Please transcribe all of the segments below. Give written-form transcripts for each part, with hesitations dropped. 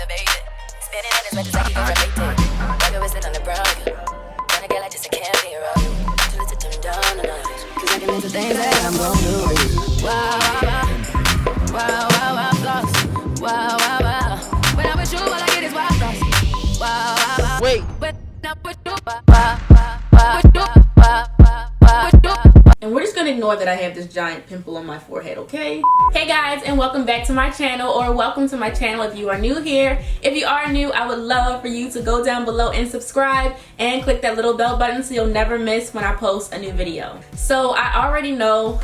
baby. Spinning in his red just like he gon' relate it. Rock your wrist on the brown. When I get like this, I can't be around you. Tell it to turn down a notch. Cause I can into things that I'm gon' do. Wow, wow, wow. Wow, wow, wow, floss. Wow, wow, wow. When I'm with you, all I get is wild thoughts. Wow, wow, wow. Wait. When I'm with you, wow, wow, wow, wow, wow, wow, wow, wow. And we're just gonna ignore that I have this giant pimple on my forehead, okay? Hey guys, and welcome back to my channel, or welcome to my channel if you are new here. If you are new, I would love for you to go down below and subscribe and click that little bell button so you'll never miss when I post a new video. So I already know,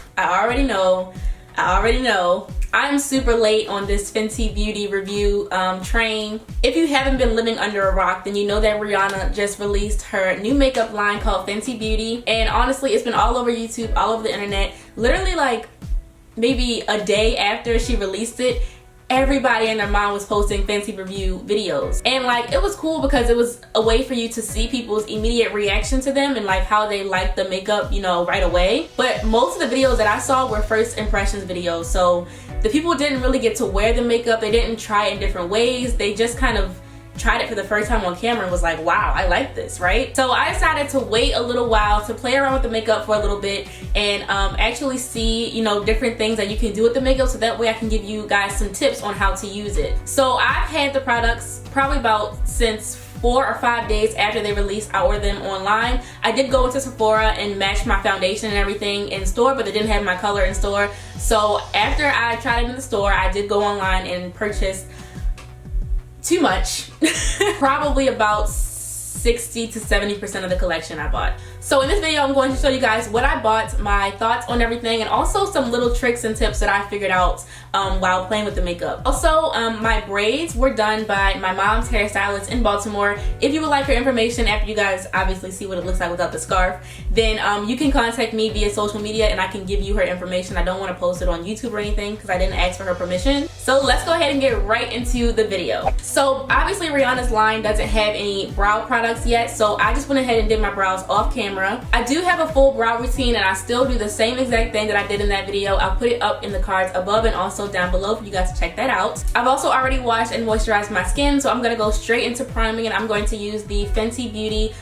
I'm super late on this Fenty Beauty review train. If you haven't been living under a rock, then you know that Rihanna just released her new makeup line called Fenty Beauty. And honestly, it's been all over YouTube, all over the internet. Literally like maybe a day after she released it, everybody and their mom was posting Fenty review videos. And like, it was cool because it was a way for you to see people's immediate reaction to them and like how they liked the makeup, you know, right away. But most of the videos that I saw were first impressions videos. So the people didn't really get to wear the makeup. They didn't try it in different ways. They just kind of tried it for the first time on camera and was like, wow, I like this, right? So I decided to wait a little while to play around with the makeup for a little bit and actually see, you know, different things that you can do with the makeup, so that way I can give you guys some tips on how to use it. So I've had the products probably about since 4 or 5 days after they released. I ordered them online. I did go into Sephora and match my foundation and everything in store, but they didn't have my color in store. So after I tried it in the store, I did go online and purchase too much. Probably about 60 to 70% of the collection I bought. So in this video, I'm going to show you guys what I bought, my thoughts on everything, and also some little tricks and tips that I figured out while playing with the makeup. Also, my braids were done by my mom's hairstylist in Baltimore. If you would like her information after you guys obviously see what it looks like without the scarf, then you can contact me via social media and I can give you her information. I don't want to post it on YouTube or anything because I didn't ask for her permission. So let's go ahead and get right into the video. So obviously Rihanna's line doesn't have any brow products yet, so I just went ahead and did my brows off camera. I do have a full brow routine and I still do the same exact thing that I did in that video. I'll put it up in the cards above and also down below for you guys to check that out. I've also already washed and moisturized my skin, so I'm going to go straight into priming, and I'm going to use the Fenty Beauty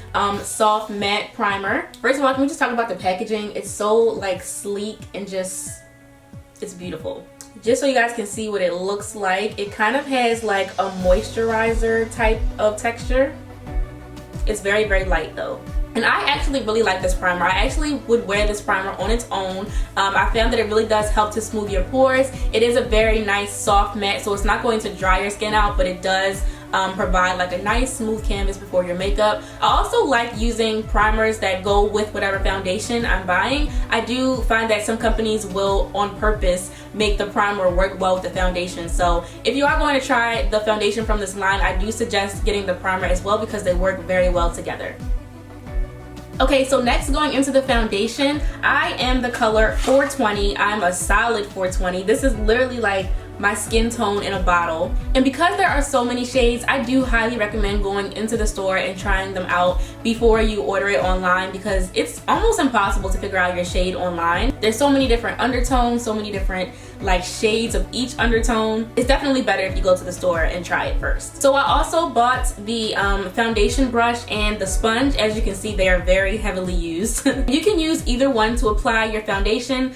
Soft Matte Primer. First of all, can we just talk about the packaging? It's so like sleek and just, it's beautiful. Just so you guys can see what it looks like, it kind of has like a moisturizer type of texture. It's very, very light though. And I actually really like this primer. I actually would wear this primer on its own. I found that it really does help to smooth your pores. It is a very nice soft matte, so it's not going to dry your skin out, but it does provide like a nice smooth canvas before your makeup. I also like using primers that go with whatever foundation I'm buying. I do find that some companies will on purpose make the primer work well with the foundation. So if you are going to try the foundation from this line, I do suggest getting the primer as well because they work very well together. Okay, so next, going into the foundation, I am the color 420. I'm a solid 420. This is literally like my skin tone in a bottle. And because there are so many shades, I do highly recommend going into the store and trying them out before you order it online, because it's almost impossible to figure out your shade online. There's so many different undertones, so many different like shades of each undertone. It's definitely better if you go to the store and try it first. So I also bought the foundation brush and the sponge. As you can see, they are very heavily used. You can use either one to apply your foundation.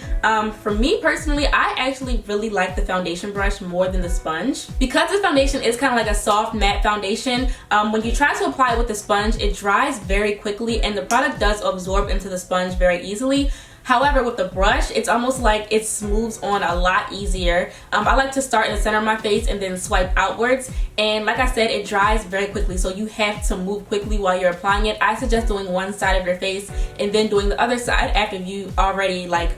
For me personally, I actually really like the foundation brush more than the sponge. Because this foundation is kind of like a soft matte foundation, when you try to apply it with the sponge, it dries very quickly and the product does absorb into the sponge very easily. However, with the brush, it's almost like it smooths on a lot easier. I like to start in the center of my face and then swipe outwards. And like I said, it dries very quickly, so you have to move quickly while you're applying it. I suggest doing one side of your face and then doing the other side after you already like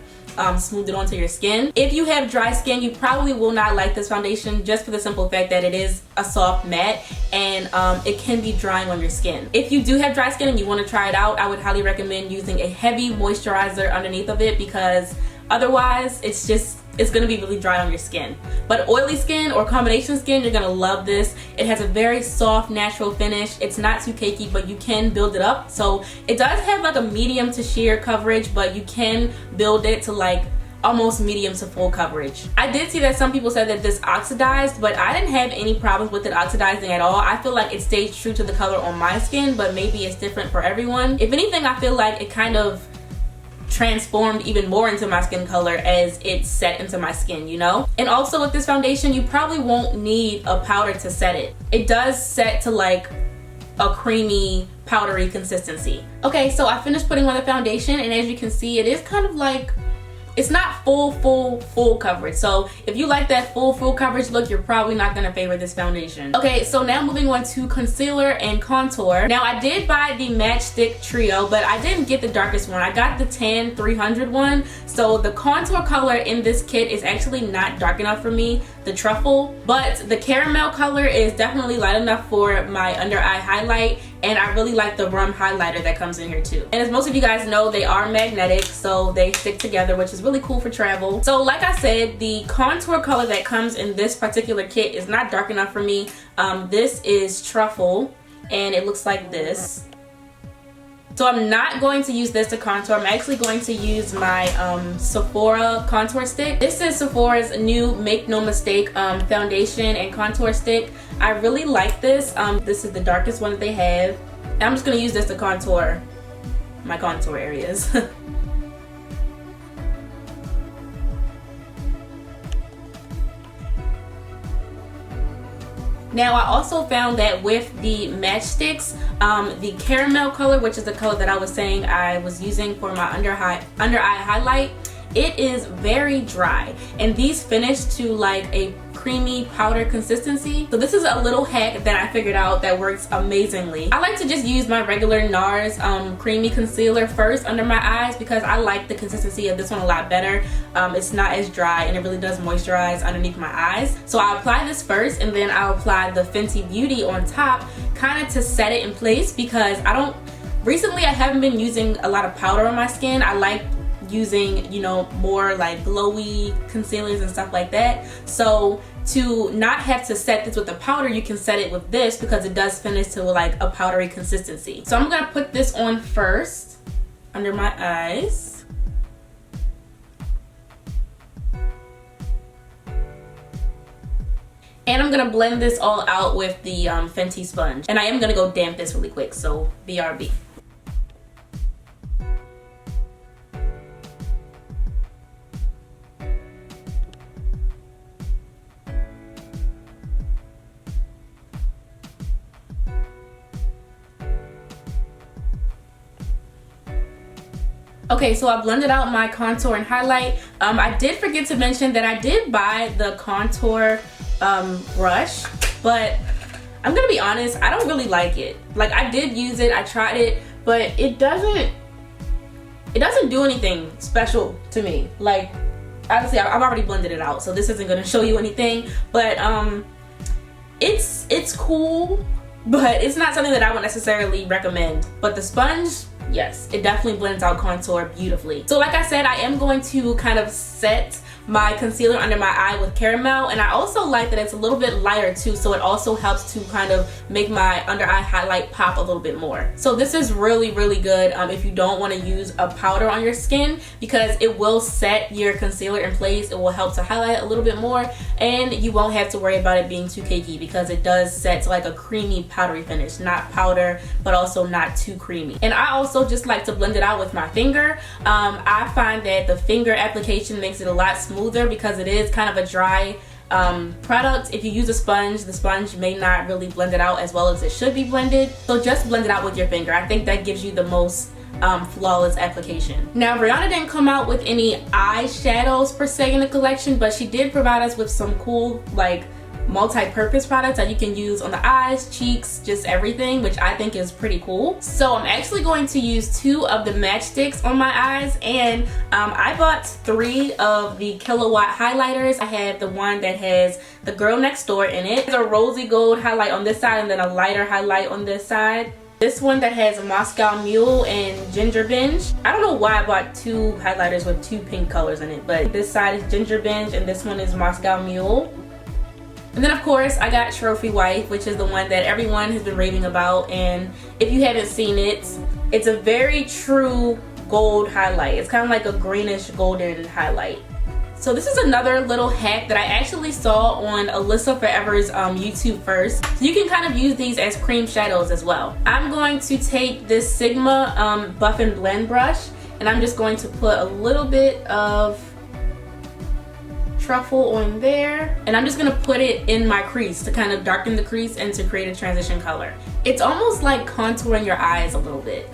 smooth it onto your skin. If you have dry skin, you probably will not like this foundation, just for the simple fact that it is a soft matte and it can be drying on your skin. If you do have dry skin and you want to try it out, I would highly recommend using a heavy moisturizer underneath of it, because otherwise it's gonna be really dry on your skin. But oily skin or combination skin, you're gonna love this. It has a very soft, natural finish. It's not too cakey, but you can build it up. So it does have like a medium to sheer coverage, but you can build it to like almost medium to full coverage. I did see that some people said that this oxidized, but I didn't have any problems with it oxidizing at all. I feel like it stayed true to the color on my skin, but maybe it's different for everyone. If anything, I feel like it kind of transformed even more into my skin color as it set into my skin, you know? And also with this foundation, you probably won't need a powder to set it. It does set to like a creamy, powdery consistency. Okay, so I finished putting on the foundation, and as you can see, it is kind of like, it's not full coverage. So if you like that full coverage look, you're probably not gonna favor this foundation. Okay, so now moving on to concealer and contour. Now I did buy the Matchstick Trio, but I didn't get the darkest one. I got the Tan 300 one. So the contour color in this kit is actually not dark enough for me, the truffle, but the caramel color is definitely light enough for my under eye highlight, and I really like the rum highlighter that comes in here too. And as most of you guys know, they are magnetic, so they stick together, which is really cool for travel. So like I said, the contour color that comes in this particular kit is not dark enough for me. This is truffle, and it looks like this. So I'm not going to use this to contour. I'm actually going to use my Sephora contour stick. This is Sephora's new Make No Mistake foundation and contour stick. I really like this. This is the darkest one that they have. And I'm just gonna use this to contour my contour areas. Now I also found that with the matchsticks, the caramel color, which is the color that I was saying I was using for my under eye highlight, it is very dry, and these finish to like a creamy powder consistency. So this is a little hack that I figured out that works amazingly. I like to just use my regular NARS creamy concealer first under my eyes because I like the consistency of this one a lot better. It's not as dry, and it really does moisturize underneath my eyes. So I apply this first, and then I'll apply the Fenty Beauty on top, kind of to set it in place, because recently I haven't been using a lot of powder on my skin. I like using, you know, more like glowy concealers and stuff like that. So to not have to set this with the powder, you can set it with this because it does finish to like a powdery consistency. So I'm gonna put this on first under my eyes. And I'm gonna blend this all out with the Fenty sponge. And I am gonna go damp this really quick, so BRB. Okay, so I blended out my contour and highlight. I did forget to mention that I did buy the contour brush, but I'm gonna be honest, I don't really like it. Like, I did use it, I tried it, but it doesn't do anything special to me. Like, obviously I've already blended it out, so this isn't gonna show you anything, but it's cool, but it's not something that I would necessarily recommend. But the sponge, yes, it definitely blends out contour beautifully. So like I said, I am going to kind of set my concealer under my eye with caramel, and I also like that it's a little bit lighter too, so it also helps to kind of make my under eye highlight pop a little bit more. So this is really good if you don't want to use a powder on your skin, because it will set your concealer in place. It will help to highlight a little bit more, and you won't have to worry about it being too cakey, because it does set to like a creamy powdery finish, not powder but also not too creamy. And I also just like to blend it out with my finger. I find that the finger application makes it a lot smoother because it is kind of a dry product. If you use a sponge, the sponge may not really blend it out as well as it should be blended. So just blend it out with your finger. I think that gives you the most flawless application. Now, Rihanna didn't come out with any eyeshadows per se in the collection, but she did provide us with some cool like multi-purpose products that you can use on the eyes, cheeks, just everything, which I think is pretty cool. So I'm actually going to use 2 of the matchsticks on my eyes, and I bought 3 of the Kilowatt highlighters. I have the one that has the Girl Next Door in it. There's a rosy gold highlight on this side and then a lighter highlight on this side. This one that has Moscow Mule and Ginger Binge. I don't know why I bought 2 highlighters with 2 pink colors in it, but this side is Ginger Binge and this one is Moscow Mule. And then of course I got Trophy Wife, which is the one that everyone has been raving about, and if you haven't seen it, it's a very true gold highlight. It's kind of like a greenish golden highlight. So this is another little hack that I actually saw on Alyssa Forever's YouTube first. So you can kind of use these as cream shadows as well. I'm going to take this Sigma Buff and Blend brush, and I'm just going to put a little bit of truffle on there, and I'm just gonna put it in my crease to kind of darken the crease and to create a transition color. It's almost like contouring your eyes a little bit.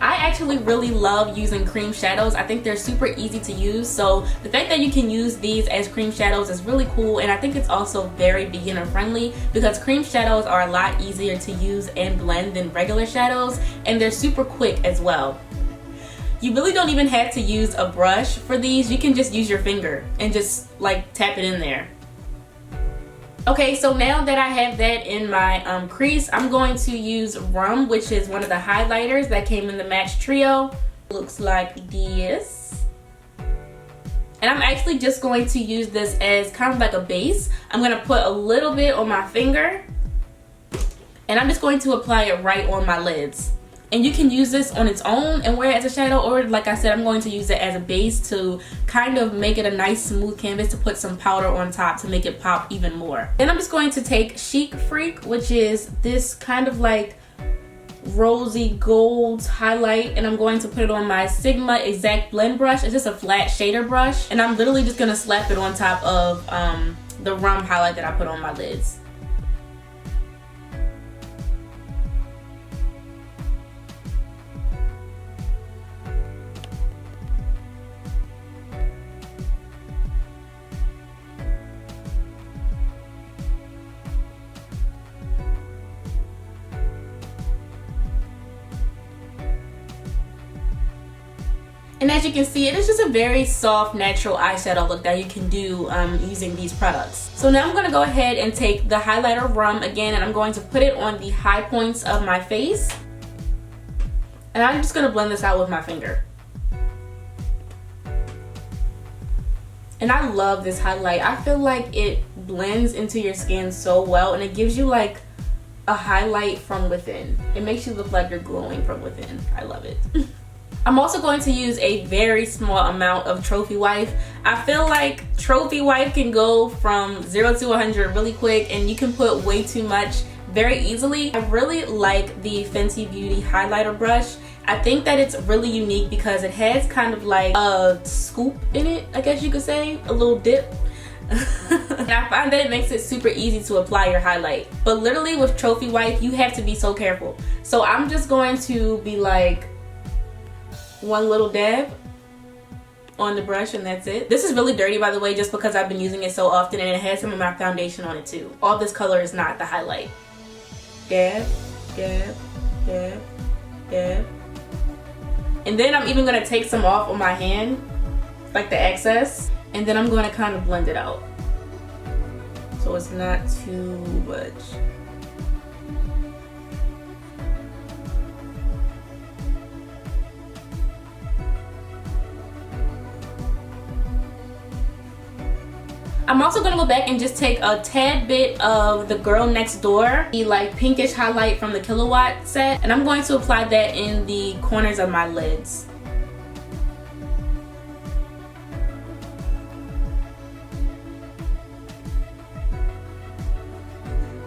I actually really love using cream shadows. I think they're super easy to use, so the fact that you can use these as cream shadows is really cool, and I think it's also very beginner friendly because cream shadows are a lot easier to use and blend than regular shadows, and they're super quick as well. You really don't even have to use a brush for these. You can just use your finger and just like tap it in there. Okay, so now that I have that in my crease, I'm going to use Rum, which is one of the highlighters that came in the Match Trio. Looks like this. And I'm actually just going to use this as kind of like a base. I'm going to put a little bit on my finger, and I'm just going to apply it right on my lids. And you can use this on its own and wear it as a shadow, or like I said, I'm going to use it as a base to kind of make it a nice smooth canvas, to put some powder on top to make it pop even more. Then I'm just going to take Chic Freak, which is this kind of like rosy gold highlight, and I'm going to put it on my Sigma Exact Blend brush. It's just a flat shader brush, and I'm literally just going to slap it on top of the Rum highlight that I put on my lids. And as you can see, it is just a very soft, natural eyeshadow look that you can do using these products. So now I'm going to go ahead and take the highlighter Rum again, and I'm going to put it on the high points of my face. And I'm just going to blend this out with my finger. And I love this highlight. I feel like it blends into your skin so well, and it gives you like a highlight from within. It makes you look like you're glowing from within. I love it. I'm also going to use a very small amount of Trophy Wife. I feel like Trophy Wife can go from 0 to 100 really quick, and you can put way too much very easily. I really like the Fenty Beauty highlighter brush. I think that it's really unique because it has kind of like a scoop in it, I guess you could say, a little dip. And I find that it makes it super easy to apply your highlight. But literally with Trophy Wife, you have to be so careful. So I'm just going to be like one little dab on the brush, and that's it. This is really dirty, by the way, just because I've been using it so often, and it has some of my foundation on it too. All this color is not the highlight. Dab, dab, dab, dab. And then I'm even going to take some off on my hand, like the excess, and then I'm going to kind of blend it out so it's not too much. I'm also going to go back and just take a tad bit of the Girl Next Door, the like pinkish highlight from the Kilowatt set, and I'm going to apply that in the corners of my lids.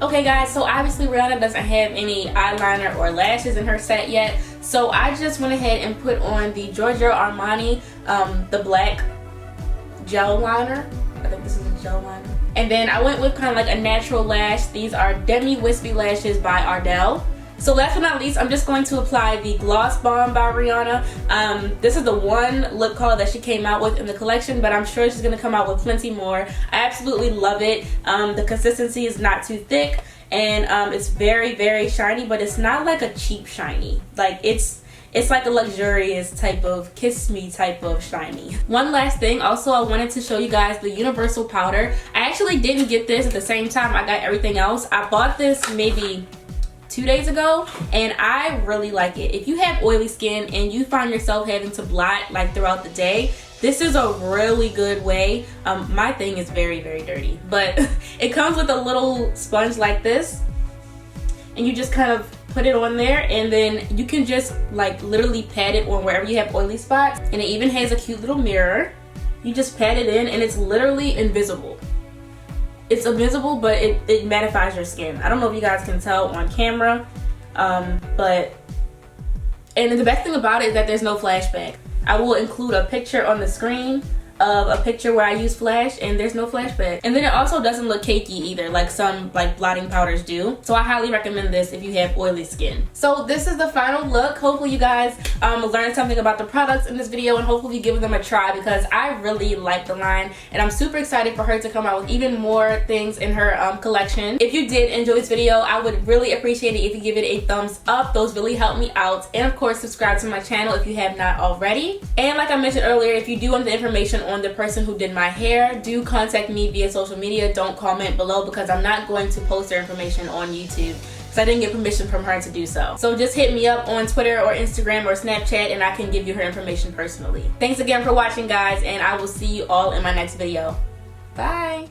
Okay guys, so obviously Rihanna doesn't have any eyeliner or lashes in her set yet, so I just went ahead and put on the Giorgio Armani, the black gel liner. I think this is a gel liner. And then I went with kind of like a natural lash. These are Demi Wispy Lashes by Ardell. So last but not least, I'm just going to apply the Gloss Bomb by Rihanna. This is the one lip color that she came out with in the collection, but I'm sure she's going to come out with plenty more. I absolutely love it. The consistency is not too thick, and it's very, very shiny, but it's not like a cheap shiny. Like it's like a luxurious type of kiss me type of shiny. One last thing, also I wanted to show you guys the universal powder. I actually didn't get this at the same time I got everything else. I bought this maybe 2 days ago, and I really like it. If you have oily skin and you find yourself having to blot like throughout the day, this is a really good way. My thing is very, very dirty, but it comes with a little sponge like this, and you just kind of put it on there, and then you can just like literally pat it on wherever you have oily spots. And it even has a cute little mirror. You just pat it in and it's literally invisible. It's invisible, but it mattifies your skin. I don't know if you guys can tell on camera, but and the best thing about it is that there's no flashback. I will include a picture on the screen of a picture where I use flash, and there's no flashback. And then it also doesn't look cakey either, like some like blotting powders do. So I highly recommend this if you have oily skin. So this is the final look. Hopefully you guys learned something about the products in this video, and hopefully you give them a try, because I really like the line and I'm super excited for her to come out with even more things in her collection. If you did enjoy this video, I would really appreciate it if you give it a thumbs up. Those really help me out. And of course, subscribe to my channel if you have not already. And like I mentioned earlier, if you do want the information on the person who did my hair, do contact me via social media. Don't comment below, because I'm not going to post their information on YouTube because I didn't get permission from her to do so. So just hit me up on Twitter or Instagram or Snapchat and I can give you her information personally. Thanks again for watching, guys, and I will see you all in my next video. Bye.